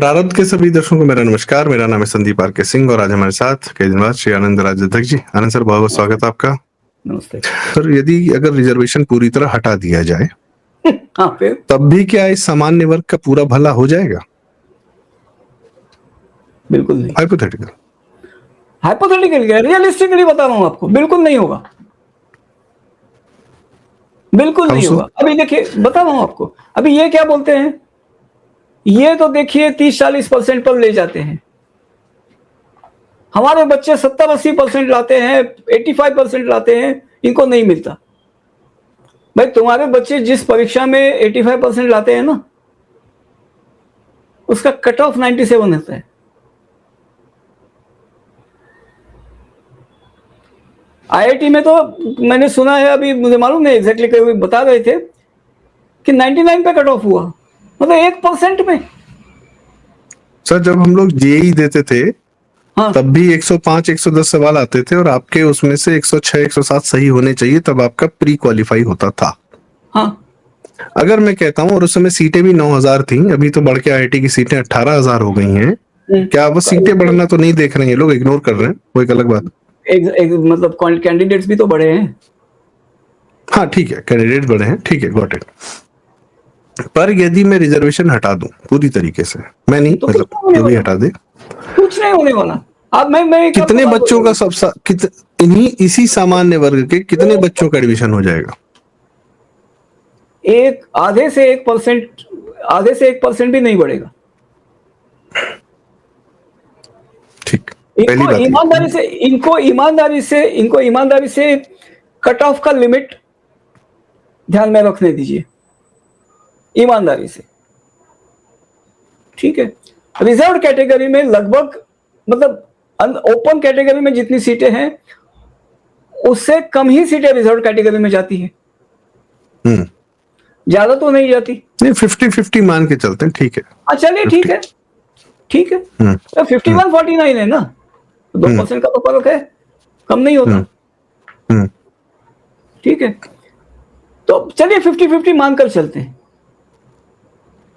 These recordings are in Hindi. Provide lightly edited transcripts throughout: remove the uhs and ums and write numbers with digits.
प्रारब्ध के सभी दर्शकों को मेरा नमस्कार। मेरा नाम है संदीप आर के सिंह और आज हमारे साथ कई दिन बाद श्री आनंद राज अध्यक्ष जी। आनंद सर, बहुत बहुत स्वागत है आपका। नमस्ते सर, यदि अगर रिजर्वेशन पूरी तरह हटा दिया जाए हाँ फिर तब भी क्या इस सामान्य वर्ग का पूरा भला हो जाएगा? बिल्कुल नहीं। हाइपोथेटिकल रियलिस्टिकली बता रहा हूं आपको, बिल्कुल नहीं होगा, बिल्कुल नहीं होगा। अभी देखिए, बता रहा हूं आपको, अभी ये क्या बोलते हैं, ये तो देखिए 30-40% पर ले जाते हैं। हमारे बच्चे 70-80% लाते हैं, 85% लाते हैं, इनको नहीं मिलता। भाई तुम्हारे बच्चे जिस परीक्षा में 85% लाते हैं ना, उसका कट ऑफ 97 होता है। आईआईटी में तो मैंने सुना है, अभी मुझे मालूम नहीं एग्जैक्टली, कोई बता रहे थे कि 99 पे कट ऑफ हुआ, मतलब 1% में। सर, जब हम लोग जेईई देते थे हाँ, तब भी 105-110 सवाल आते थे और आपके उसमें से 106-107 सही होने चाहिए, तब आपका प्री क्वालिफाई होता था। हाँ, अगर मैं कहता हूँ, और उस समय सीटें भी 9000 थी, अभी तो बढ़ के आईआईटी की सीटें 18000 हो गई हैं। क्या वो सीटें बढ़ना तो नहीं देख रहे हैं, ये लोग इग्नोर कर रहे हैं, वो एक अलग बात। मतलब कैंडिडेट्स भी तो बढ़े हैं। हाँ ठीक है, कैंडिडेट बढ़े हैं, ठीक है, गॉट इट। पर यदि मैं रिजर्वेशन हटा दूं पूरी तरीके से, मैं नहीं तो मतलब जो भी हटा दे, कुछ नहीं होने वाला। अब मैं कितने बच्चों का इन्हीं इसी सामान्य वर्ग के कितने बच्चों का एडमिशन हो जाएगा? आधे से 1% भी नहीं बढ़ेगा। ठीक, इनको ईमानदारी से कट ऑफ का लिमिट ध्यान में रखने दीजिए, ईमानदारी से, ठीक है। रिजर्व कैटेगरी में लगभग, मतलब ओपन कैटेगरी में जितनी सीटें हैं उससे कम ही सीटें रिजर्व कैटेगरी में जाती हैं, ज्यादा तो नहीं जाती। नहीं, 50-50 मान के चलते हैं, ठीक है। चलिए, ठीक है, ठीक है। तो 51-49 है ना, 2% का तो फर्क है, कम नहीं होता। ठीक है, तो चलिए 50-50 मानकर चलते हैं।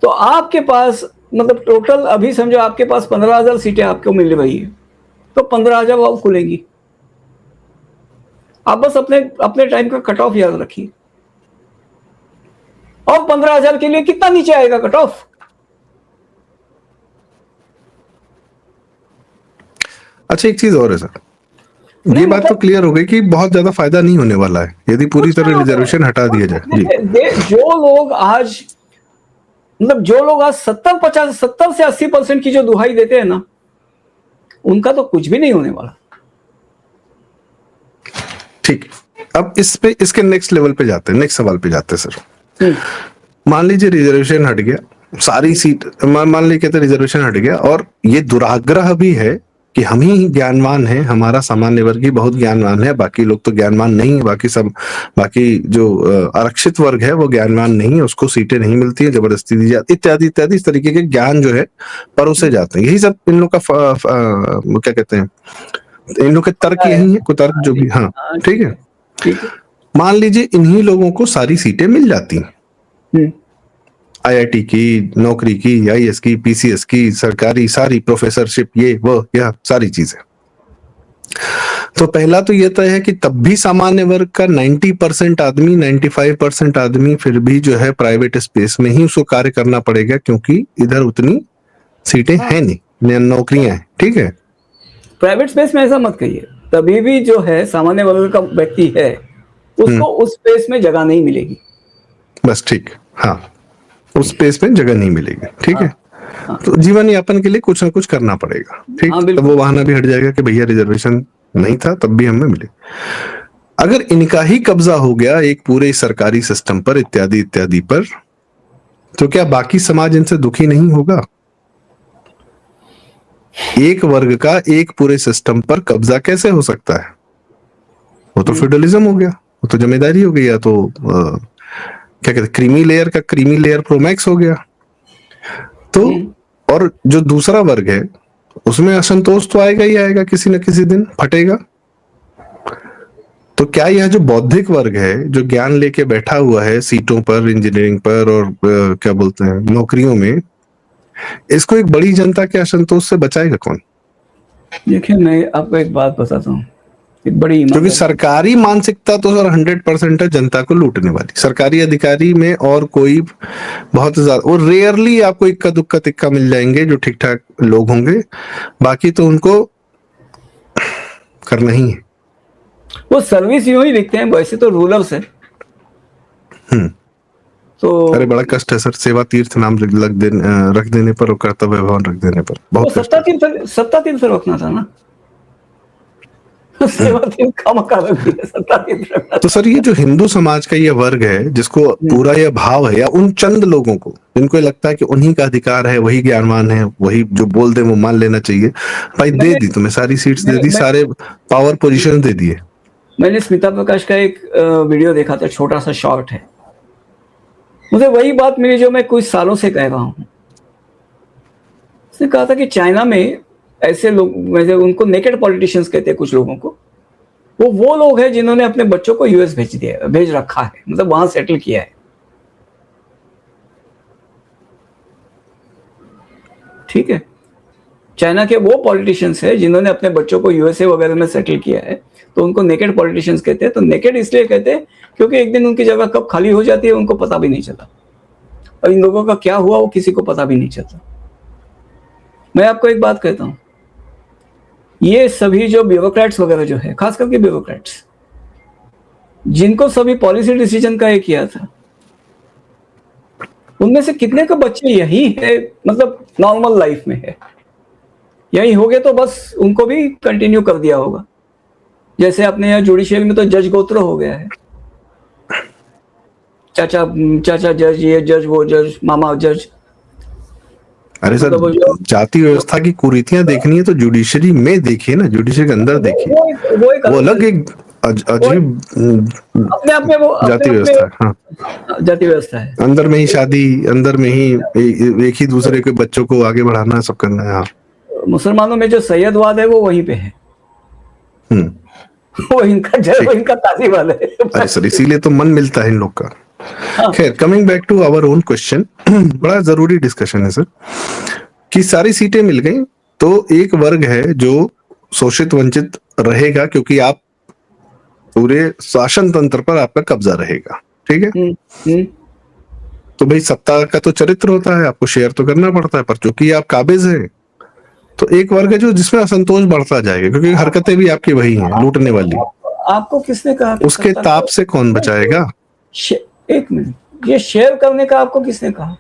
तो आपके पास, मतलब टोटल अभी समझो आपके पास 15,000 सीटें आपको मिल रही है, तो 15,000 और खुलेंगी। आप बस अपने टाइम का कट ऑफ याद रखिए। और 15,000 के लिए कितना नीचे आएगा कट ऑफ? अच्छा, एक चीज और है सर, ये बात तो क्लियर हो गई कि बहुत ज्यादा फायदा नहीं होने वाला है यदि पूरी तरह रिजर्वेशन हटा दिया जाए। जो लोग आज 70 से 80% की जो दुहाई देते हैं ना, उनका तो कुछ भी नहीं होने वाला। ठीक, अब इसके नेक्स्ट लेवल पे जाते हैं, नेक्स्ट सवाल पे जाते हैं सर। मान लीजिए रिजर्वेशन हट गया, सारी सीट मान लीजिए कहते रिजर्वेशन हट गया, और ये दुराग्रह भी है कि हम ही ज्ञानवान हैं, हमारा सामान्य वर्ग ही बहुत ज्ञानवान है, बाकी लोग तो ज्ञानवान नहीं है, बाकी जो आरक्षित वर्ग है वो ज्ञानवान नहीं है, उसको सीटें नहीं मिलती है, जबरदस्ती दी जाती, इत्यादि इत्यादि। इस तरीके के ज्ञान जो है परोसे जाते हैं, यही सब इन लोग का क्या कहते हैं, इन लोग के तर्क यही है, कुतर्क जो भी। हाँ ठीक है, मान लीजिए इन्हीं लोगों को सारी सीटें मिल जाती हैं, आईआईटी की, नौकरी की, आईएएस की, पीसीएस की, सरकारी सारी प्रोफेसरशिप, ये वो यह सारी चीजें। तो पहला तो ये तय है कि तब भी सामान्य वर्ग का 90% आदमी, 95% आदमी फिर भी जो है प्राइवेट स्पेस में ही उसको कार्य करना पड़ेगा, क्योंकि इधर उतनी सीटें हैं नहीं, नौकरियां हैं। ठीक है, प्राइवेट स्पेस में ऐसा मत कहिए, तभी भी जो है सामान्य वर्ग का व्यक्ति है उसको उस स्पेस में जगह नहीं मिलेगी। बस ठीक, हाँ, उस स्पेस में जगह नहीं मिलेगी। ठीक है, तो जीवन यापन के लिए कुछ ना कुछ करना पड़ेगा। ठीक, तब वो बहाना भी हट जाएगा कि भैया रिजर्वेशन नहीं था तब भी हमें मिले। अगर इनका ही कब्जा हो गया एक पूरे सरकारी सिस्टम पर, इत्यादि इत्यादि पर, तो क्या बाकी समाज इनसे दुखी नहीं होगा? एक वर्ग का एक पूरे सिस्टम पर कब्जा कैसे हो सकता है? वो तो फ्यूडलिज्म हो गया, वो तो जमींदारी हो गई, या तो क्या कहते, क्रीमी लेयर का क्रीमी लेयर प्रोमैक्स हो गया। तो और जो दूसरा वर्ग है उसमें असंतोष तो आएगा ही आएगा, किसी न किसी दिन फटेगा। तो क्या यह जो बौद्धिक वर्ग है, जो ज्ञान लेके बैठा हुआ है सीटों पर, इंजीनियरिंग पर और क्या बोलते हैं नौकरियों में, इसको एक बड़ी जनता के असंतोष से बचाएगा कौन? देखिए, मैं आपको एक बात बताता हूँ, एक बड़ी क्योंकि ईमानदारी। सरकारी मानसिकता तो सर 100% है जनता को लूटने वाली। सरकारी अधिकारी में और कोई बहुत ज्यादा, और रेयरली आपको इक्का दुक्का तिक्का मिल जाएंगे जो ठीक ठाक लोग होंगे, बाकी तो उनको करना ही है। वो सर्विस यूं ही लिखते हैं, वैसे तो रूलर्स है। तो अरे बड़ा कष्ट है सर, सेवा तीर्थ नाम रख देने पर और कर्तव्य भवन रख देने पर बहुत तो कष्ट है। सत्ता तीर्थ रखना था ना। सेवा तीर्थ खामखा रख दिया, सत्ता तीर्थ रखना तो सर ये जो हिंदू समाज का ये वर्ग है जिसको पूरा ये भाव है, या उन चंद लोगों को जिनको लगता है कि उन्हीं का अधिकार है, वही ज्ञानवान है, वही जो बोल दे वो मान लेना चाहिए, भाई दे दी तुम्हें सारी सीट्स, दे दी, सारे पावर पोजीशन दे दिए। मैंने स्मिता प्रकाश का एक वीडियो देखा था, छोटा सा शॉर्ट है। मुझे वही बात मिली जो मैं कुछ सालों से कह रहा हूं। उसने कहा था कि चाइना में ऐसे लोग, उनको नेकेड पॉलिटिशियंस कहते हैं कुछ लोगों को, वो लोग हैं जिन्होंने अपने बच्चों को यूएस भेज रखा है, मतलब वहां सेटल किया है। ठीक है, चाइना के वो पॉलिटिशियंस हैं जिन्होंने अपने बच्चों को यूएसए वगैरह में सेटल किया है, तो उनको नेकेड पॉलिटिशियंस कहते हैं। तो नेकेड इसलिए कहते हैं क्योंकि एक दिन उनकी जगह कब खाली हो जाती है उनको पता भी नहीं चलता, और इन लोगों का क्या हुआ वो किसी को पता भी नहीं चलता। मैं आपको एक बात कहता हूं, ये सभी जो ब्यूरोक्रेट्स वगैरह जो है, खास करके ब्यूरोक्रेट्स, जिनको सभी पॉलिसी डिसीजन का ये किया था, उनमें से कितने के बच्चे यही है, मतलब नॉर्मल लाइफ में है, यही हो गए तो बस उनको भी कंटिन्यू कर दिया होगा। जैसे अपने यहाँ जुडिशियल में तो जज गोत्र हो गया है, चाचा जज, ये जज, वो जज, मामा जज। अरे सर, जाति व्यवस्था की कुरीतियां देखनी है तो जुडिशरी में देखिए ना, जुडिशरी के अंदर देखिए, वो अलग एक अजीब अपने आप में वो जाति व्यवस्था है। हाँ, जाति व्यवस्था है, अंदर में ही शादी, अंदर में ही एक ही दूसरे के बच्चों को आगे बढ़ाना, सब करना है। हाँ, मुसलमानों में जो सैयदवाद है वो वहीं पे है, वो इनका ताजीवाद है। अरे सर, इसीलिए तो मन मिलता है इन लोग का। खैर, coming back to our own question, बड़ा जरूरी डिस्कशन है सर, कि सारी सीटें मिल गई तो एक वर्ग है जो शोषित वंचित रहेगा, क्योंकि आप पूरे शासन तंत्र पर आपका कब्जा रहेगा। ठीक है, तो भाई सत्ता का तो चरित्र होता है, आपको शेयर तो करना पड़ता है, पर चूंकि आप काबिज हैं तो एक वर्ग है जो जिसमें असंतोष बढ़ता जाएगा, क्योंकि हरकतें भी आपकी वही हैं, लूटने वाली। आपको किसने कहा? उसके ताप से कौन बचाएगा? एक मिनट, ये शेयर करने का आपको किसने कहा?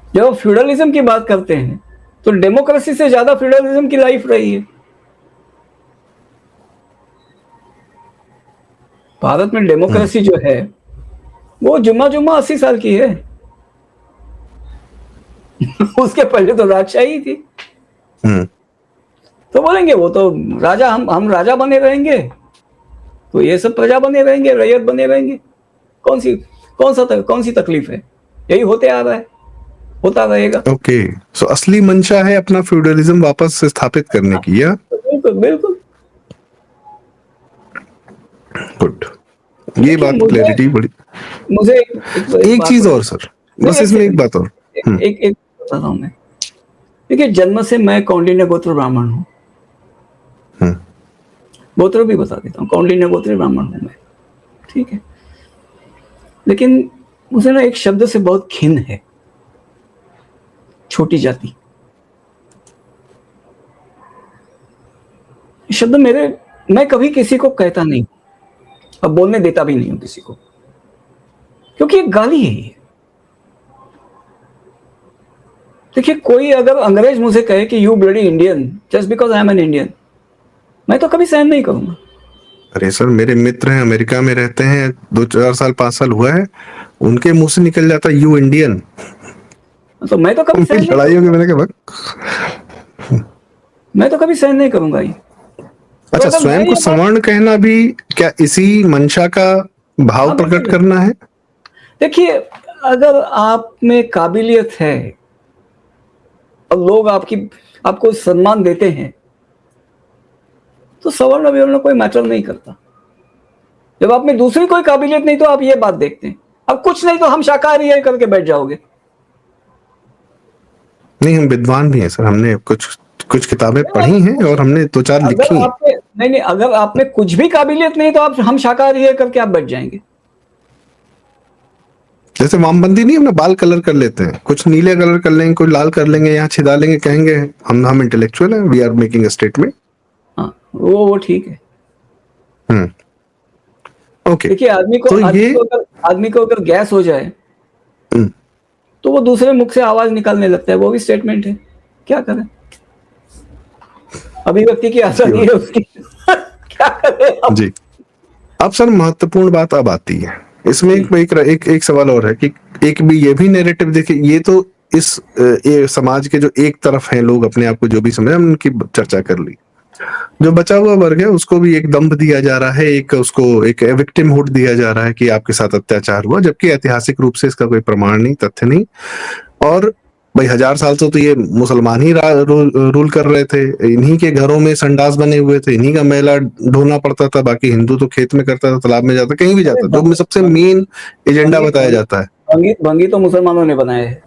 जब आप फ्यूडलिज्म की बात करते हैं तो डेमोक्रेसी से ज्यादा फ्यूडलिज्म की लाइफ रही है। भारत में डेमोक्रेसी जो है वो जुम्मा 80 साल की है। उसके पहले तो राजशाही थी। तो बोलेंगे वो तो राजा, हम राजा बने रहेंगे, तो ये सब प्रजा बने रहेंगे, रैयत बने रहेंगे। कौन सी तकलीफ है? यही होते आ रहा है, होता रहेगा। ओके, सो असली मंशा है अपना फ्यूडलिज्म वापस से स्थापित करने की। या बिल्कुल गुड, ये बात क्लैरिटी बड़ी। मुझे एक चीज और सर, बस इसमें एक बात और, एक बताता हूं मैं। देखिए, जन्म से मैं कौंडिन्य गोत्र ब्राह्मण हूं, गोत्र भी बता देता हूँ, कौंडिन्य गोत्र ब्राह्मण हूं मैं। ठीक है, लेकिन मुझे ना एक शब्द से बहुत घिन है, छोटी जाति। शब्द मैं कभी किसी को कहता नहीं, अब बोलने देता भी नहीं हूं किसी को, क्योंकि एक गाली है ये। देखिए, कोई अगर अंग्रेज मुझे कहे कि you bloody Indian just because I am an Indian, मैं तो कभी सहन नहीं करूंगा। अरे सर, मेरे मित्र हैं, अमेरिका में रहते हैं, 2-4 साल 5 साल हुआ है, उनके मुंह से निकल जाता यू इंडियन, तो मैं तो कभी सहन लड़ाई होगी। मैं तो कभी सहन नहीं करूंगा ये। अच्छा, तो स्वयं को सवर्ण कहना भी क्या इसी मंशा का भाव प्रकट करना है? देखिए, अगर आप में काबिलियत है और लोग आपको सम्मान देते हैं तो सवर्ण अवर्ण कोई मैटर नहीं करता। जब आप में दूसरी कोई काबिलियत नहीं तो आप ये बात देखते हैं, अब कुछ नहीं तो हम शाकाहारी है करके बैठ जाओगे। नहीं, हम विद्वान भी हैं सर, हमने कुछ कुछ किताबें पढ़ी हैं और हमने 2-4 लिखी अगर हैं। आपने नहीं, अगर आप में कुछ भी काबिलियत नहीं तो आप हम शाकाहारी है करके आप बैठ जाएंगे। जैसे वामपंथी नहीं अपना बाल कलर कर लेते हैं, कुछ नीले कलर कर लेंगे, कुछ लाल कर लेंगे, यहाँ छिदा लेंगे, कहेंगे हम इंटेलेक्चुअल हैं, we are making a statement. हाँ, वो ठीक है। ओके, देखिए, तो ये आदमी को अगर गैस हो जाए हम्म, तो वो दूसरे मुख से आवाज निकालने लगता है, वो भी स्टेटमेंट है। क्या करें, अभिव्यक्ति की आजादी है उसकी। क्या करें अब? जी। अब सर महत्वपूर्ण बात अब आती है इसमें, एक सवाल और है कि एक भी ये भी नैरेटिव देखिए, ये तो इस समाज के जो एक तरफ हैं लोग अपने आप को जो भी समझे, हमने उनकी चर्चा कर ली। जो बचा हुआ वर्ग है उसको भी एक दंभ दिया जा रहा है, एक उसको एक विक्टिमहुड दिया जा रहा है कि आपके साथ अत्याचार हुआ, जबकि ऐतिहासिक रूप से इसका कोई प्रमाण नहीं, तथ्य नहीं। और भाई 1000 साल से तो ये मुसलमान ही रूल कर रहे थे, इन्हीं के घरों में संडास बने हुए थे, इन्हीं का मैला ढोना पड़ता था, बाकी हिंदू तो खेत में करता था, तालाब में जाता, कहीं भी जाता, जो सबसे मेन एजेंडा बताया जाता है। भंगी तो मुसलमानों ने बनाए हैं,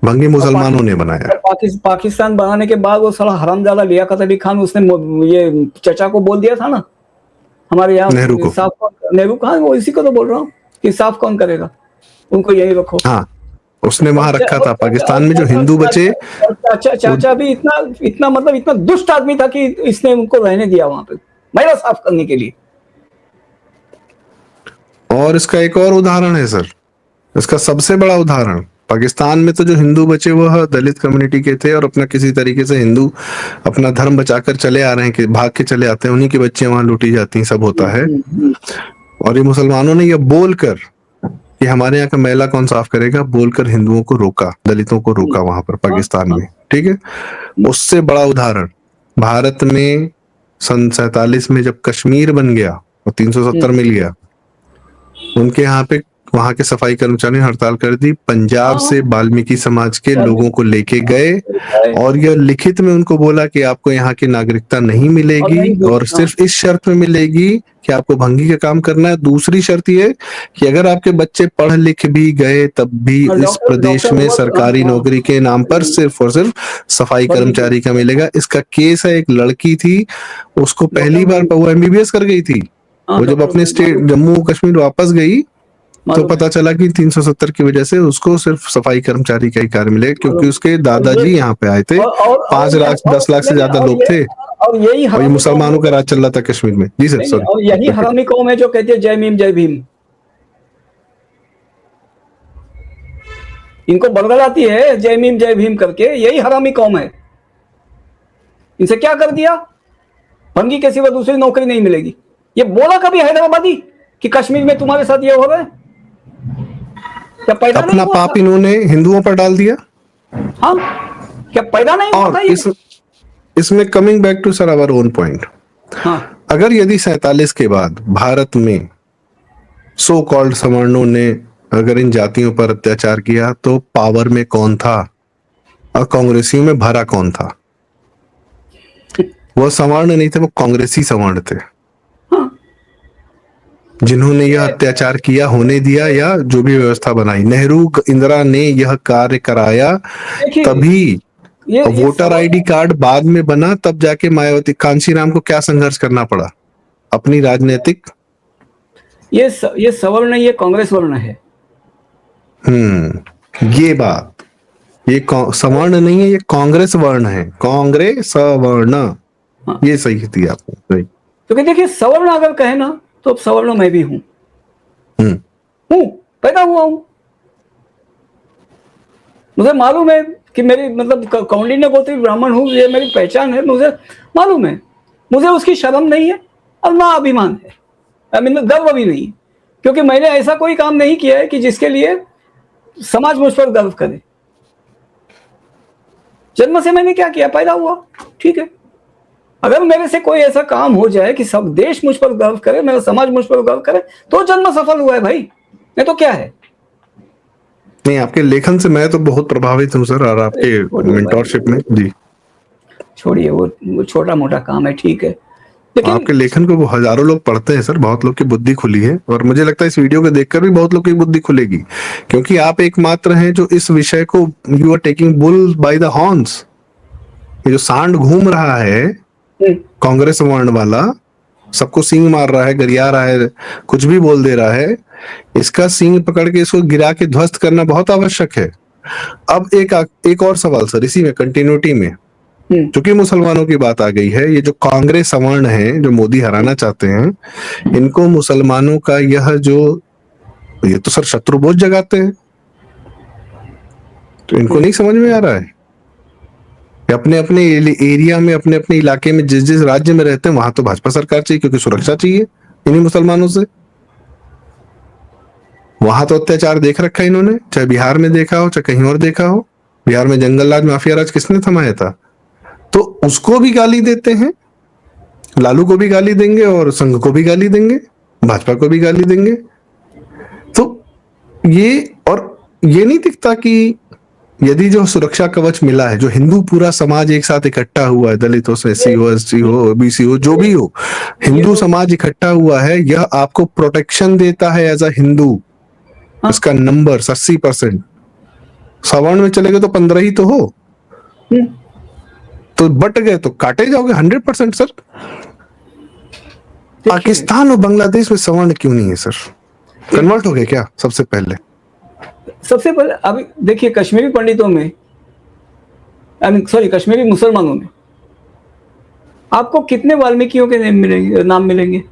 भंगी मुसलमानों ने बनाया। पाकिस्तान बनाने के बाद वो साला हरामजादा लियाकत अली खान, उसने ये चचा को बोल दिया था ना, हमारे यहाँ नेहरू को, नेहरू कहाँ, वो इसी को तो बोल रहा हूँ कि साफ कौन करेगा, उनको यही रखो। हाँ, उसने वहां रखा था पाकिस्तान में जो हिंदू बचे। चाचा भी इतना मतलब इतना दुष्ट आदमी था कि इसने उनको रहने दिया वहां पे महिला साफ करने के लिए। और इसका एक और उदाहरण है सर, इसका सबसे बड़ा उदाहरण, पाकिस्तान में तो जो हिंदू बचे वह दलित कम्युनिटी के थे और अपना किसी तरीके से हिंदू अपना धर्म बचाकर चले आ रहे हैं, कि भाग के चले आते हैं, उन्हीं की बच्चियां वहां लूटी जाती हैं, सब होता है। और ये मुसलमानों ने यह बोलकर कि हमारे यहाँ का मैला कौन साफ करेगा, बोलकर हिंदुओं को रोका, दलितों को रोका वहां पर पाकिस्तान में, ठीक है। उससे बड़ा उदाहरण भारत में सन 47 में जब कश्मीर बन गया और 370 मिल गया, उनके यहाँ पे वहां के सफाई कर्मचारियों ने हड़ताल कर दी, पंजाब से वाल्मीकि समाज के लोगों को लेके गए और यह लिखित में उनको बोला कि आपको यहाँ की नागरिकता नहीं मिलेगी और सिर्फ इस शर्त में मिलेगी कि आपको भंगी का काम करना है। दूसरी शर्त ये कि अगर आपके बच्चे पढ़ लिख भी गए तब भी इस प्रदेश में सरकारी नौकरी के नाम पर सिर्फ और सिर्फ सफाई कर्मचारी का मिलेगा। इसका केस है, एक लड़की थी, उसको पहली बार वो MBBS कर गई थी, वो जब अपने स्टेट जम्मू कश्मीर वापस गई तो पता चला कि 370 की वजह से उसको सिर्फ सफाई कर्मचारी का ही कार्य मिलेगा, क्योंकि उसके दादाजी यहाँ पे आए थे, 5 लाख 10 लाख से ज्यादा लोग थे, और यही मुसलमानों का राज चल रहा था कश्मीर में। जी सर, सॉरी। और यही हरामी कौम है जो कहती है जय भीम जय भीम। इनको बड़बड़ाती है जय भीम करके, यही हरामी कौम है। इनसे क्या कर दिया, भंगी के सिवा दूसरी नौकरी नहीं मिलेगी। ये बोला कभी हैदराबादी कि कश्मीर में तुम्हारे साथ ये हो रहा है? क्या पैदा अपना पाप इन्होंने हिंदुओं पर डाल दिया। हाँ, क्या पैदा नहीं हुआ था ये? इसमें coming back to sir our own point, अगर यदि 47 के बाद भारत में सो कॉल्ड सवर्णों ने अगर इन जातियों पर अत्याचार किया तो पावर में कौन था और कांग्रेसियों में भरा कौन था? वो सवर्ण नहीं थे, वो कांग्रेसी सवर्ण थे, जिन्होंने यह अत्याचार किया, होने दिया या जो भी व्यवस्था बनाई। नेहरू इंदिरा ने यह कार्य कराया, तभी वोटर आईडी कार्ड बाद में बना, तब जाके मायावती कांशीराम को क्या संघर्ष करना पड़ा अपनी राजनीतिक। ये सवर्ण नहीं, ये कांग्रेस वर्ण है। ये बात, ये सवर्ण नहीं है, ये कांग्रेस वर्ण है, कांग्रेस सवर्ण। ये सही थी आपने। क्योंकि देखिए, सवर्ण अगर कहे ना तो अब सवर्ण मैं भी हूं, पैदा हुआ हूं, मुझे मालूम है कि मेरी मतलब कौंडिन्य गोत्री ब्राह्मण हूं, ये मेरी पहचान है, मुझे मालूम है। मुझे उसकी शर्म नहीं है और ना अभिमान है, गर्व भी नहीं, क्योंकि मैंने ऐसा कोई काम नहीं किया है कि जिसके लिए समाज मुझ पर गर्व करे। जन्म से मैंने क्या किया, पैदा हुआ, ठीक है। अगर मेरे से कोई ऐसा काम हो जाए कि सब देश मुझ पर गर्व करे, मेरा समाज मुझ पर गर्व करे, तो जन्म सफल हुआ है भाई, नहीं तो क्या है। नहीं, आपके लेखन से मैं तो बहुत प्रभावित हूं सर, और आपके मेंटरशिप में। जी छोड़िए, वो छोटा मोटा काम है, ठीक है। लेकिन आपके लेखन को वो हजारों लोग पढ़ते हैं सर, बहुत लोग की बुद्धि खुली है, और मुझे लगता है इस वीडियो को देखकर भी बहुत लोग की बुद्धि खुलेगी, क्योंकि आप एकमात्र हैं जो इस विषय को, you are taking bull by the horns. ये जो सांड घूम रहा है कांग्रेस वर्ण वाला, सबको सींग मार रहा है, गरिया रहा है, कुछ भी बोल दे रहा है, इसका सींग पकड़ के इसको गिरा के ध्वस्त करना बहुत आवश्यक है। अब एक और सवाल सर, इसी में कंटिन्यूटी में, चूंकि मुसलमानों की बात आ गई है, ये जो कांग्रेस सवर्ण है जो मोदी हराना चाहते हैं, इनको मुसलमानों का यह जो, ये तो सर शत्रुबोध जगाते हैं, तो इनको नहीं समझ में आ रहा है कि अपने अपने एरिया में, अपने अपने इलाके में, जिस जिस राज्य में रहते हैं वहां तो भाजपा सरकार चाहिए, क्योंकि सुरक्षा चाहिए इन्हीं मुसलमानों से। वहां तो अत्याचार देख रखा है इन्होंने, चाहे बिहार में देखा हो, चाहे कहीं और देखा हो। बिहार में जंगल राज, माफिया राज किसने थमाया था? तो उसको भी गाली देते हैं, लालू को भी गाली देंगे, और संघ को भी गाली देंगे, भाजपा को भी गाली देंगे। तो ये नहीं दिखता कि यदि जो सुरक्षा कवच मिला है, जो हिंदू पूरा समाज एक साथ इकट्ठा हुआ है, दलित हो, एससी हो, एसटी हो, ओबीसी हो, जो भी हो, हिंदू समाज इकट्ठा हुआ है, यह आपको प्रोटेक्शन देता है एज अ हिंदू। इसका नंबर 80%, सवर्ण में चले गए तो 15 ही तो हो, तो बट गए तो काटे जाओगे 100% सर। पाकिस्तान और बांग्लादेश में सवर्ण क्यों नहीं है सर? कन्वर्ट हो गए क्या? सबसे पहले अभी देखिए, कश्मीरी पंडितों में, कश्मीरी मुसलमानों में आपको कितने वाल्मीकियों के नाम मिलेंगे?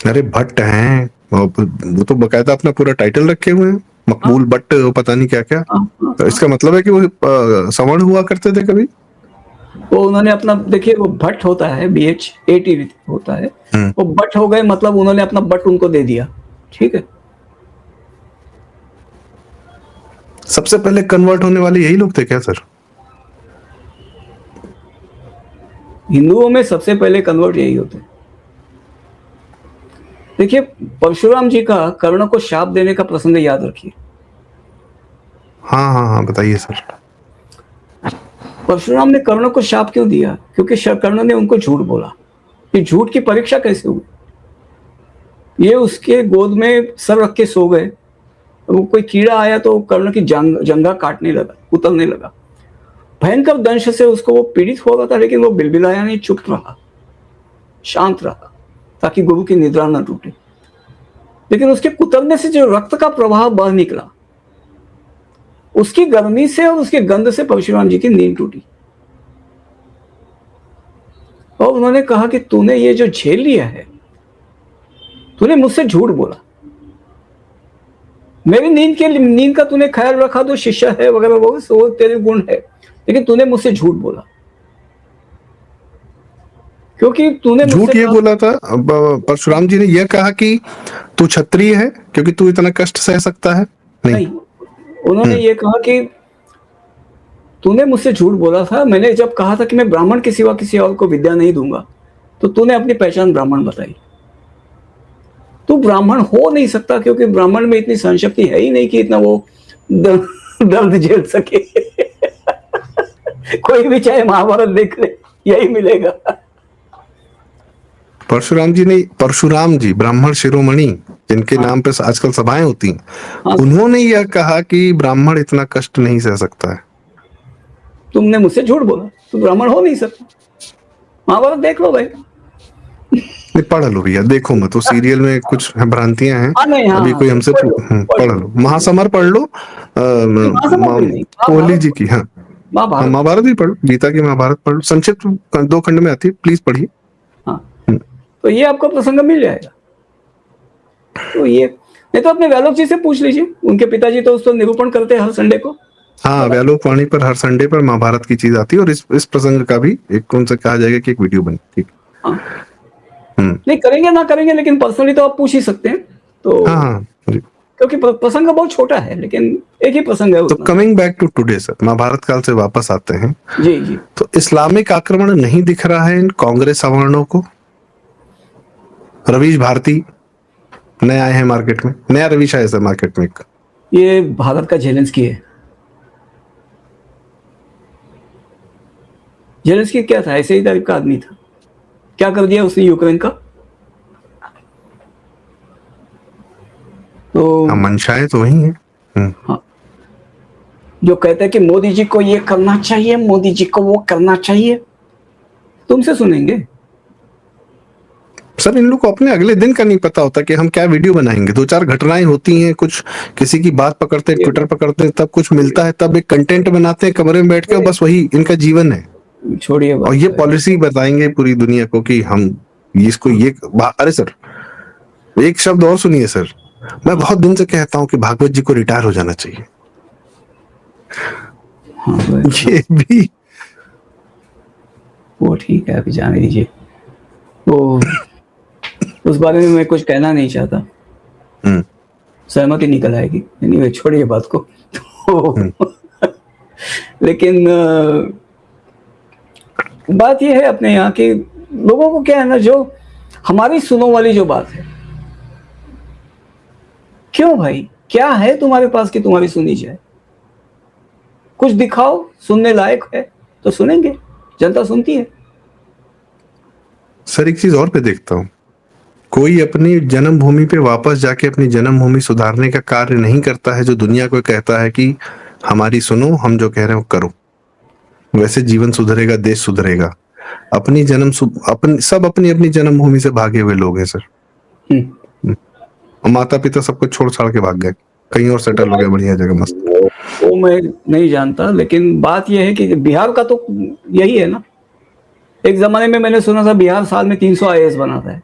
अरे भट्ट हैं, वो तो बकायदा अपना पूरा टाइटल रखे हुए हैं, मकबूल भट्ट, पता नहीं क्या क्या। तो इसका मतलब है कि वो सवर्ण हुआ करते थे कभी? वो उन्होंने अपना, देखिए वो भट्ट होता है, BHAT होता है, वो भट्ट हो गए, मतलब उन्होंने अपना भट्ट उनको दे दिया, ठीक है। सबसे पहले कन्वर्ट होने वाले यही लोग थे क्या सर? हिंदुओं में सबसे पहले कन्वर्ट यही होते हैं। देखिए, परशुराम जी का कर्ण को शाप देने का प्रसंग याद रखिए। हाँ, बताइए सर। परशुराम ने कर्ण को शाप क्यों दिया? क्योंकि कर्ण ने उनको झूठ बोला। कि झूठ की परीक्षा कैसे हुई? ये उसके गोद में सर रख के सो गए, वो कोई कीड़ा आया तो कर्ण की जंघा काटने लगा, उतरने लगा। भयंकर दंश से उसको वो पीड़ित हो रहा था, लेकिन वो बिलबिलाया नहीं, चुप रहा, शांत रहा, ताकि गुरु की निद्रा न टूटे। लेकिन उसके कुतरने से जो रक्त का प्रवाह बह निकला, उसकी गर्मी से और उसके गंध से परशुराम जी की नींद टूटी, और उन्होंने कहा कि तूने ये जो झेल लिया है, तूने मुझसे झूठ बोला, मेरी नींद का तूने ख्याल रखा तो शिष्य है वगैरह वो तेरे गुण है, लेकिन तूने मुझसे झूठ बोला, क्योंकि तूने झूठ ये बोला था। परशुराम जी ने यह कहा कि तू क्षत्रिय है क्योंकि तू इतना कष्ट सह सकता है? नहीं, उन्होंने ये कहा कि तूने मुझसे झूठ बोला था, मैंने जब कहा था कि मैं ब्राह्मण के सिवा किसी और को विद्या नहीं दूंगा, तो तूने अपनी पहचान ब्राह्मण बताई। तू ब्राह्मण हो नहीं सकता, क्योंकि ब्राह्मण में इतनी सहनशक्ति है ही नहीं कि इतना वो दर्द झेल सके। कोई भी चाहे महाभारत देख ले, यही मिलेगा। परशुराम जी ब्राह्मण शिरोमणि, जिनके नाम पे आजकल सभाएं होती हैं, उन्होंने यह कहा कि ब्राह्मण इतना कष्ट नहीं सह सकता है। तुमने मुझसे झूठ बोला, तू ब्राह्मण हो नहीं सकता। महाभारत देख लो भाई, पढ़ लो भैया, देखो मत, तो सीरियल में कुछ भ्रांतियां हैं। अभी कोई हमसे पढ़ लो, महासमर पढ़ लो, कोहली जी की। हाँ, महाभारत भी पढ़ो, गीता की महाभारत पढ़ लो, संक्षिप्त 2 खंड में आती है, प्लीज पढ़िए। तो ये आपको प्रसंग मिल जाएगा। तो ये नहीं तो अपने व्यालोक जी से पूछ लीजिए, उनके पिताजी तो उसको निरूपण करते हैं हर संडे को। हाँ, व्यालोक वाणी पर हर संडे पर महाभारत की चीज आती है, और इस प्रसंग का भी एक कौन सा कहा जाएगा कि एक वीडियो बनी। ठीक, नहीं करेंगे ना करेंगे, लेकिन पर्सनली तो आप पूछ ही सकते हैं। तो हाँ, क्योंकि प्रसंग बहुत छोटा है, लेकिन एक ही प्रसंग है। तो coming back to today sir, Mahabharata काल से वापस आते हैं। जी। तो इस्लामिक आक्रमण नहीं दिख रहा है इन कांग्रेस सवर्णों को? रवीश भारती नए आए हैं मार्केट में, नया रवीश आया सर मार्केट में। ये भारत का जेलेंस्की है। जेलेंस्की क्या था? ऐसे ही टाइप का आदमी था। क्या कर दिया उसने यूक्रेन का? तो मंशाएं तो वही है। हाँ, जो कहते हैं कि मोदी जी को ये करना चाहिए, मोदी जी को वो करना चाहिए, तुमसे सुनेंगे? सर इन लोग को अपने अगले दिन का नहीं पता होता कि हम क्या वीडियो बनाएंगे। 2-4 घटनाएं होती हैं, कुछ किसी की बात पकड़ते हैं, ट्विटर पकड़ते हैं, तब कुछ मिलता है, तब एक कंटेंट बनाते हैं कमरे में बैठ के, और बस वही इनका जीवन है। छोड़िए और बात। ये पॉलिसी बताएंगे पूरी दुनिया को कि हम इसको ये अरे सर एक शब्द और सुनिए सर, मैं बहुत दिन से कहता हूं कि भागवत जी को रिटायर हो जाना चाहिए। हाँ, ये भी वो ठीक है, अभी जाने दीजिए। वो उस बारे में मैं कुछ कहना नहीं चाहता, सहमति निकल आएगी। एनीवे, छोड़िए बात को। तो लेकिन बात यह है अपने यहाँ के लोगों को क्या है ना, जो हमारी सुनो वाली जो बात है, क्यों भाई, क्या है तुम्हारे पास कि तुम्हारी सुनी जाए? कुछ दिखाओ, सुनने लायक है तो सुनेंगे, जनता सुनती है। सर एक चीज और पे देखता हूँ, कोई अपनी जन्मभूमि पे वापस जाके अपनी जन्मभूमि सुधारने का कार्य नहीं करता है, जो दुनिया को कहता है कि हमारी सुनो, हम जो कह रहे हैं वो करो, वैसे जीवन सुधरेगा, देश सुधरेगा। अपनी सब अपनी अपनी जन्मभूमि से भागे हुए लोग हैं सर। माता पिता सबको छोड़ छाड़ के भाग गए, कहीं और सेटल हो गए बढ़िया जगह मस्त। वो मैं नहीं जानता, लेकिन बात यह है कि बिहार का तो यही है ना। एक जमाने में मैंने सुना था बिहार साल में 300 आईएएस बनाता है।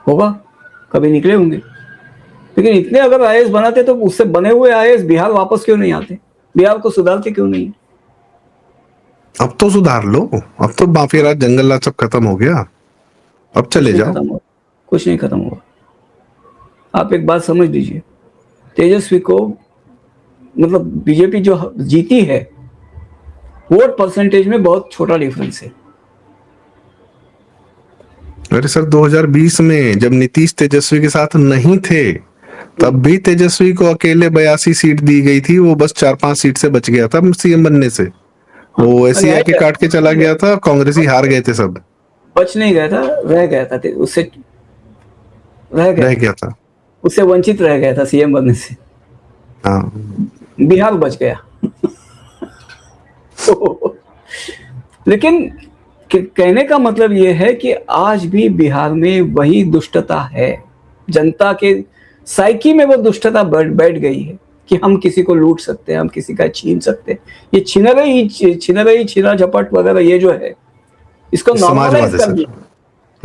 होगा, कभी निकले होंगे। लेकिन इतने अगर आईएएस बनाते तो उससे बने हुए आईएएस बिहार वापस क्यों नहीं आते? बिहार को सुधारते क्यों नहीं? अब तो सुधार लो, अब तो माफिया राज, जंगल राज सब खत्म हो गया, अब चले जाओ। कुछ नहीं खत्म होगा। आप एक बात समझ लीजिए, तेजस्वी को मतलब बीजेपी जो जीती है, वोट परसेंटेज में बहुत छोटा डिफरेंस है। अरे सर 2020 में जब नीतीश तेजस्वी के साथ नहीं थे, तब भी तेजस्वी को अकेले 82 सीट दी गई थी, वो बस 4-5 सीट से बच गया था सीएम बनने से। वो एससीआई के काट के चला गया था, कांग्रेसी हार गए थे सब। बच नहीं गया था, रह गया था, उससे रह गया था, उससे वंचित रह गया था सीएम बनने से। हाँ, बिहार बच गया। लेकिन कहने का मतलब यह है कि आज भी बिहार में वही दुष्टता है। जनता के साइकी में वो दुष्टता बैठ गई है कि हम किसी को लूट सकते हैं, हम किसी का छीन सकते हैं। ये छीना झपट वगैरह ये जो है, इसको नॉर्मलाइज कर दिया।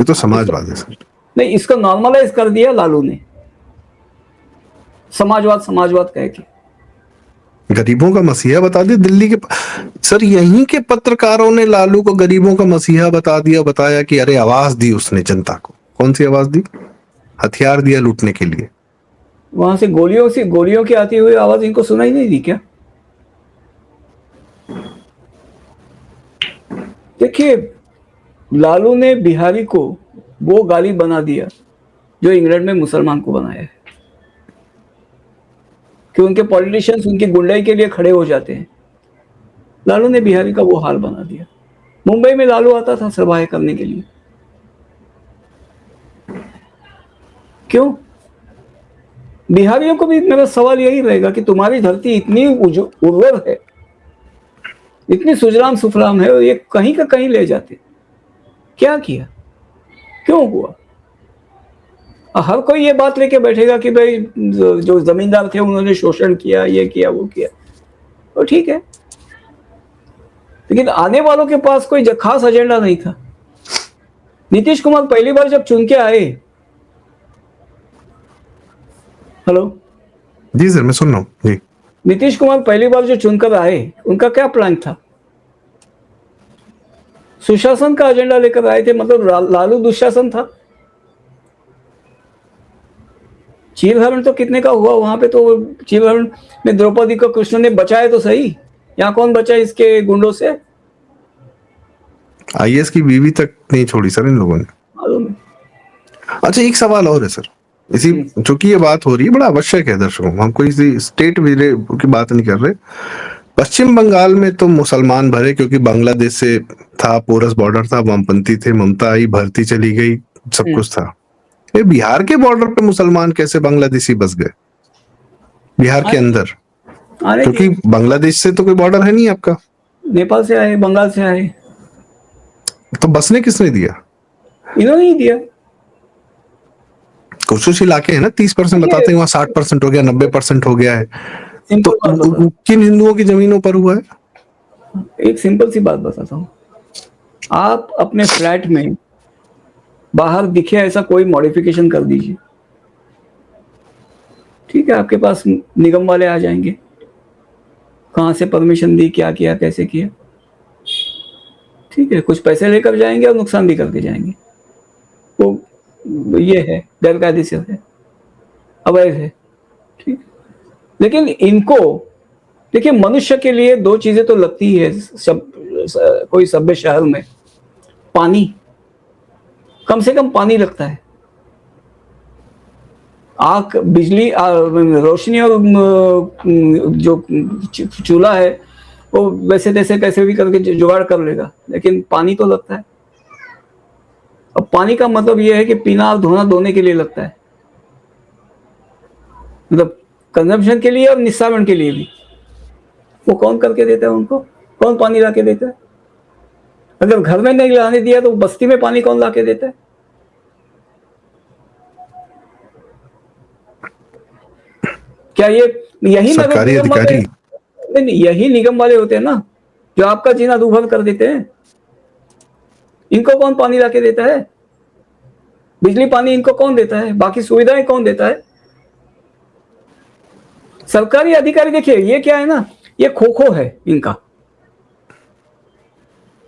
ये तो समाजवाद है सर। नहीं, इसको नॉर्मलाइज कर दिया लालू ने, समाजवाद कह के। गरीबों का मसीहा बता दिया दिल्ली के सर, यहीं के पत्रकारों ने लालू को गरीबों का मसीहा बता दिया, बताया कि अरे आवाज दी उसने जनता को। कौन सी आवाज दी? हथियार दिया लूटने के लिए। वहां से गोलियों की आती हुई आवाज इनको सुनाई नहीं दी क्या? देखिए, लालू ने बिहारी को वो गाली बना दिया जो इंग्लैंड में मुसलमान को बनाया है, कि उनके पॉलिटिशियंस उनकी गुंडाई के लिए खड़े हो जाते हैं। लालू ने बिहारी का वो हाल बना दिया। मुंबई में लालू आता था सभाएं करने के लिए, क्यों? बिहारियों को भी मेरा सवाल यही रहेगा कि तुम्हारी धरती इतनी उर्वर है, इतनी सुजलाम सुफलाम है, और ये कहीं का कहीं ले जाते। क्या किया, क्यों हुआ? हर कोई ये बात लेके बैठेगा कि भाई जो जमींदार थे उन्होंने शोषण किया, ये किया, वो किया, तो ठीक है। लेकिन आने वालों के पास कोई खास एजेंडा नहीं था। नीतीश कुमार पहली बार जब चुन के आए, हेलो जी सर, मैं सुन रहा हूँ जी। नीतीश कुमार पहली बार जो चुनकर आए, उनका क्या प्लान था? सुशासन का एजेंडा लेकर आए थे। मतलब लालू दुशासन था। चीरहरण तो कितने का हुआ वहां पे? तो चीरहरण में द्रौपदी को कृष्ण ने बचाया तो सही, यहाँ कौन बचा इसके गुंडों से? आईएएस की बीवी तक नहीं छोड़ी सर इन लोगों ने। मालूम है। अच्छा एक सवाल और है सर, इसी चूंकि ये बात हो रही है, बड़ा आवश्यक है दर्शकों, हम कोई स्टेट की बात नहीं कर रहे, पश्चिम बंगाल में तो मुसलमान भरे, क्योंकि बांग्लादेश से था, पोरस बॉर्डर था, वामपंथी थे, ममता आई, भर्ती चली गई, सब कुछ था। ये बिहार के बॉर्डर पे मुसलमान कैसे बांग्लादेशी बस गए बिहार के अंदर? आने क्योंकि दिए। बांग्लादेश से तो कोई बॉर्डर है नहीं आपका, नेपाल से आए, बंगाल से आए, तो बसने किसने दिया? इन्होंने ही दिया। कुछ कुछ इलाके हैं ना 30% बताते हैं, वहां 60% हो गया, 90% हो गया है, तो सिंपल बात बता, किन हिंदुओं की जमीनों पर हुआ है? एक सिंपल सी बात बताता हूँ। आप अपने फ्लैट में बाहर दिखे ऐसा कोई मॉडिफिकेशन कर दीजिए, ठीक है, आपके पास निगम वाले आ जाएंगे, कहाँ से परमिशन दी, क्या किया, कैसे किया, ठीक है, कुछ पैसे लेकर जाएंगे और नुकसान भी करके जाएंगे। तो ये है, गैरकायदेसर है, अवैध है, ठीक। लेकिन इनको देखिए, मनुष्य के लिए दो चीजें तो लगती है कोई सभ्य शहर में, पानी, कम से कम पानी लगता है। आग, बिजली, रोशनी और जो चूल्हा है वो वैसे तैसे कैसे भी करके जुगाड़ कर लेगा, लेकिन पानी तो लगता है। अब पानी का मतलब ये है कि पीना और धोना, धोने के लिए लगता है, मतलब कंजम्पशन के लिए और निस्सारण के लिए भी। वो कौन करके देता है उनको? कौन पानी ला के देता है? अगर घर में नहीं लाने दिया तो बस्ती में पानी कौन ला के देता है? क्या ये यही नगर सरकारी निगम वाले? अधिकारी। नहीं, यही निगम वाले होते हैं ना जो आपका जीना दूभर कर देते हैं। इनको कौन पानी ला के देता है? बिजली पानी इनको कौन देता है? बाकी सुविधाएं कौन देता है? सरकारी अधिकारी। देखिए ये क्या है ना, ये खो खो है इनका।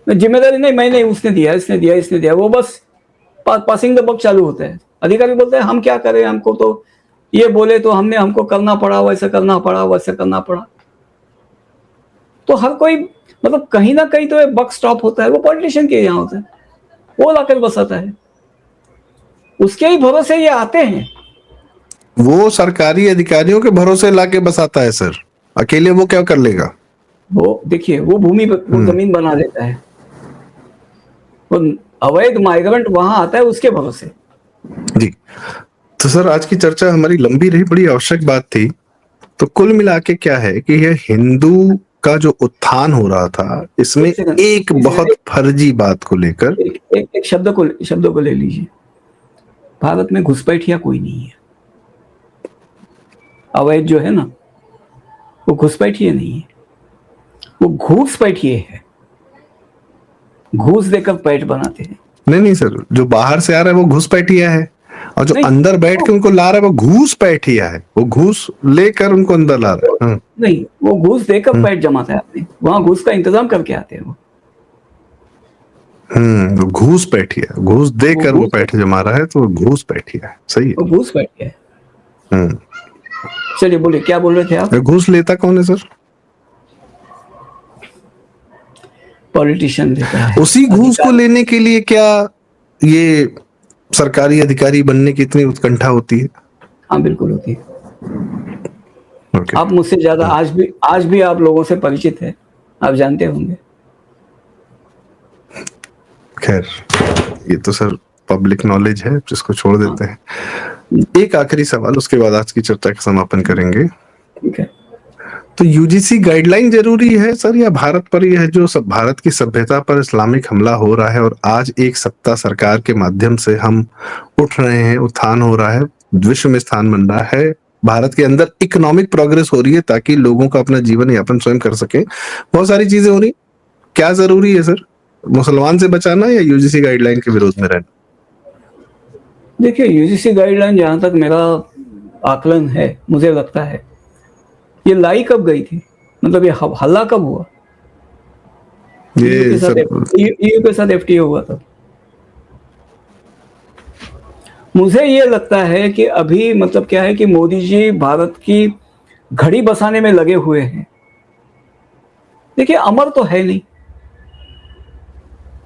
जिम्मेदारी नहीं, मैं नहीं, उसने दिया, इसने दिया, इसने दिया, वो बस पासिंग द बक चालू होता है। अधिकारी बोलते हैं हम क्या करें, हमको तो ये बोले तो हमको करना पड़ा, वैसा करना पड़ा, वैसा करना पड़ा। तो हर कोई मतलब कहीं ना कहीं तो बक स्टॉप होता है, वो पॉलिटिशियन के यहाँ होता है, वो लाकर बसाता है, उसके ही भरोसे ये आते हैं। वो सरकारी अधिकारियों के भरोसे लाके बसाता है सर, अकेले वो क्या कर लेगा? वो देखिए, वो भूमि वो जमीन बना देता है, वो अवैध माइग्रेंट वहां आता है उसके भरोसे। जी, तो सर आज की चर्चा हमारी लंबी रही, बड़ी आवश्यक बात थी। तो कुल मिला के क्या है कि यह हिंदू का जो उत्थान हो रहा था, इसमें एक बहुत फर्जी बात को लेकर एक शब्द को ले लीजिए। भारत में घुसपैठिया कोई नहीं है। अवैध जो है ना, वो घुसपैठिए नहीं है, वो घूसपैठिए है। घूस देकर पैठ बनाते हैं। नहीं सर, जो बाहर से आ रहा है वो घुसपैठिया है, और जो अंदर बैठ के उनको ला रहा है वो घूसपैठिया है। वो घूस लेकर उनको अंदर ला रहा है। नहीं, वो घूस देकर पैठ जमाता है आपने, वहां घूस का इंतजाम करके आते हैं वो। घूस पैठिया, घूस देकर वो पैठ जमा रहा है, तो वो घूस पैठिया है। सही है, वो घूस पैठिया है। चलिए बोलिए, क्या बोल रहे थे आप? घूस लेता कौन है सर? पॉलिटिशियन लेता है। उसी घूस को लेने के लिए क्या ये सरकारी अधिकारी बनने की इतनी उत्कंठा होती है? हाँ बिल्कुल होती है। Okay. आप मुझसे ज्यादा आज भी आप लोगों से परिचित है, आप जानते होंगे। खैर, ये तो सर पब्लिक नॉलेज है, जिसको छोड़ देते हैं। एक आखिरी सवाल, उसके बाद आज की चर्चा का समापन करेंगे। ठीक है। तो यूजीसी गाइडलाइन जरूरी है सर, या भारत पर यह जो सब भारत की सभ्यता पर इस्लामिक हमला हो रहा है, और आज एक सत्ता सरकार के माध्यम से हम उठ रहे हैं, उत्थान हो रहा है, विश्व में स्थान बन रहा है, भारत के अंदर इकोनॉमिक प्रोग्रेस हो रही है ताकि लोगों का अपना जीवन यापन स्वयं कर सके, बहुत सारी चीजें हो रही, क्या जरूरी है सर? मुसलमान से बचाना या यूजीसी गाइडलाइन के विरोध में रहना? देखिए, यूजीसी गाइडलाइन, जहां तक मेरा आकलन है, मुझे लगता है ये लाई कब गई थी, मतलब ये हल्ला कब हुआ? ये EU के साथ FTA हुआ था। मुझे ये लगता है कि अभी मतलब क्या है कि मोदी जी भारत की घड़ी बसाने में लगे हुए हैं। देखिए, अमर तो है नहीं,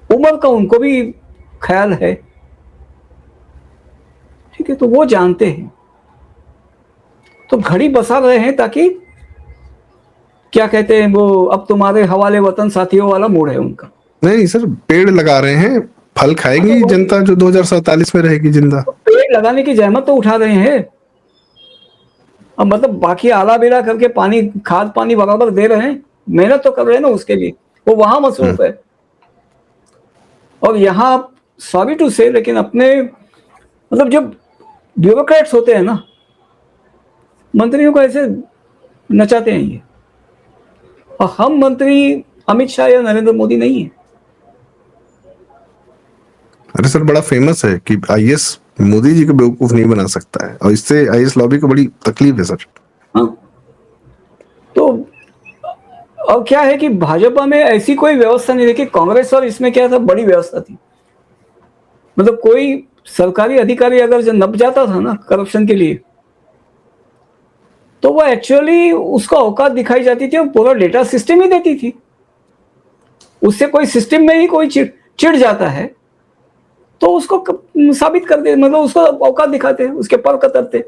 उम्र का उनको भी ख्याल है, ठीक है, तो वो जानते हैं, तो घड़ी बसा रहे हैं ताकि क्या कहते हैं वो, अब तुम्हारे हवाले वतन साथियों वाला मूड है उनका। नहीं सर, पेड़ लगा रहे हैं, फल खाएगी जनता जो 2047 में रहेगी जिंदा। तो पेड़ लगाने की जहमत तो उठा रहे हैं, अब मतलब बाकी आला बेला करके पानी, खाद पानी बराबर दे रहे हैं, मेहनत तो कर रहे हैं ना उसके लिए, वो वहां मसरूफ है। और यहाँ सॉरी टू से, लेकिन अपने मतलब जब ब्यूरोक्रेट्स होते हैं ना, मंत्रियों को ऐसे नचाते हैं ये, और हम मंत्री अमित शाह या नरेंद्र मोदी नहीं है। अरे सर, बड़ा फेमस है कि आईएएस मोदी जी को बेवकूफ नहीं बना सकता है, और इससे आईएएस लॉबी को बड़ी तकलीफ है सर। हाँ, तो अब क्या है कि भाजपा में ऐसी कोई व्यवस्था नहीं, देखिए कांग्रेस और इसमें क्या था, बड़ी व्यवस्था थी। मतलब कोई सरकारी अधिकारी अगर जो नप जाता था ना करप्शन के लिए, तो वो एक्चुअली उसका औकात दिखाई जाती थी और पूरा डेटा सिस्टम ही देती थी। उससे कोई सिस्टम में ही कोई चिढ़ जाता है तो उसको साबित कर दे, मतलब उसको औकात दिखाते, उसके पर कतरते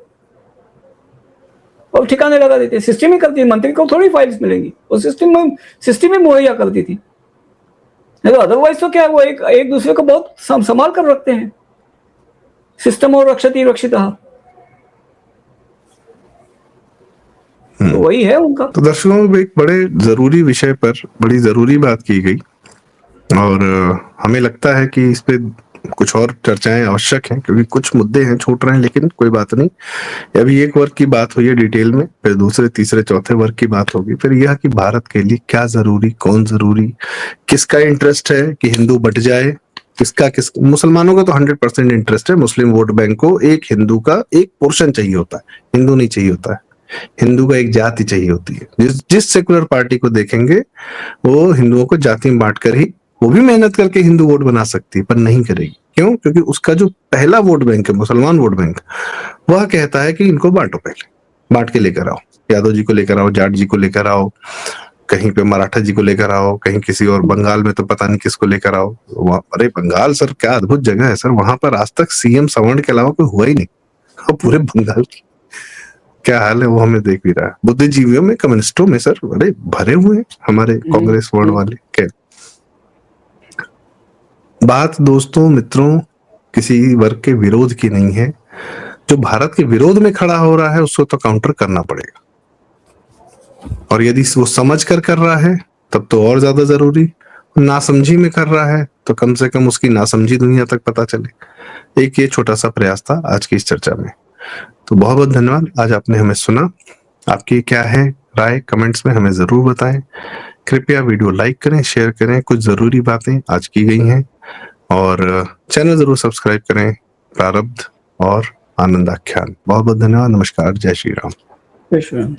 और ठिकाने लगा देते। सिस्टम ही करती है, मंत्री को थोड़ी फाइल्स मिलेंगी, वो सिस्टम में मुहैया कर दी थी। नहीं तो अदरवाइज तो क्या है, वो एक दूसरे को बहुत संभाल कर रखते हैं, सिस्टम और रक्षति रक्षितः, तो वही है उनका। तो दर्शकों, एक बड़े जरूरी विषय पर बड़ी जरूरी बात की गई, और हमें लगता है कि इस पे कुछ और चर्चाएं आवश्यक हैं, क्योंकि कुछ मुद्दे हैं छूट रहे हैं, लेकिन कोई बात नहीं। अभी एक वर्ग की बात हुई है डिटेल में, फिर दूसरे तीसरे चौथे वर्ग की बात होगी, फिर यह कि भारत के लिए क्या जरूरी, कौन जरूरी, किसका इंटरेस्ट है कि हिंदू बट जाए, किस मुसलमानों का तो 100% इंटरेस्ट है। मुस्लिम वोट बैंक को एक हिंदू का एक पोर्शन चाहिए होता है, हिंदू नहीं चाहिए होता है। हिंदू का एक जाति चाहिए होती है। जिस सेकुलर पार्टी को देखेंगे वो हिंदुओं को जाति में बांट कर ही, वो भी मेहनत करके हिंदू वोट बना सकती है, पर नहीं करेगी। क्यों? क्योंकि उसका जो पहला वोट बैंक है, मुसलमान वोट बैंक, वह कहता है कि इनको बांटो, पहले बांट के लेकर आओ, यादव जी को लेकर आओ, जाट जी को लेकर आओ, कहीं पे मराठा जी को लेकर आओ, कहीं किसी और, बंगाल में तो पता नहीं किसको लेकर आओ। अरे बंगाल सर क्या अद्भुत जगह है सर, वहां पर आज तक सीएम सवर्ण के अलावा कोई हुआ ही नहीं, और पूरे बंगाल की क्या हाल है वो हमें देख भी रहा है। बुद्धिजीवियों में, कम्युनिस्टों में सर बड़े भरे हुए हैं हमारे कांग्रेस वर्ण वाले। क्या बात दोस्तों मित्रों किसी वर्ग के विरोध की नहीं है, जो भारत के विरोध में खड़ा हो रहा है उसको तो काउंटर करना पड़ेगा, और यदि वो समझ कर रहा है तब तो और ज्यादा जरूरी, नासमझी में कर रहा है तो कम से कम उसकी नासमझी दुनिया तक पता चले। एक ये छोटा सा प्रयास था आज की इस चर्चा में। तो बहुत बहुत धन्यवाद, आज आपने हमें सुना। आपकी क्या है राय, कमेंट्स में हमें जरूर बताएं। कृपया वीडियो लाइक करें, शेयर करें, कुछ जरूरी बातें आज की गई हैं, और चैनल जरूर सब्सक्राइब करें। प्रारब्ध और आनंद आख्यान। बहुत बहुत धन्यवाद, नमस्कार, जय श्री राम। जय श्री राम।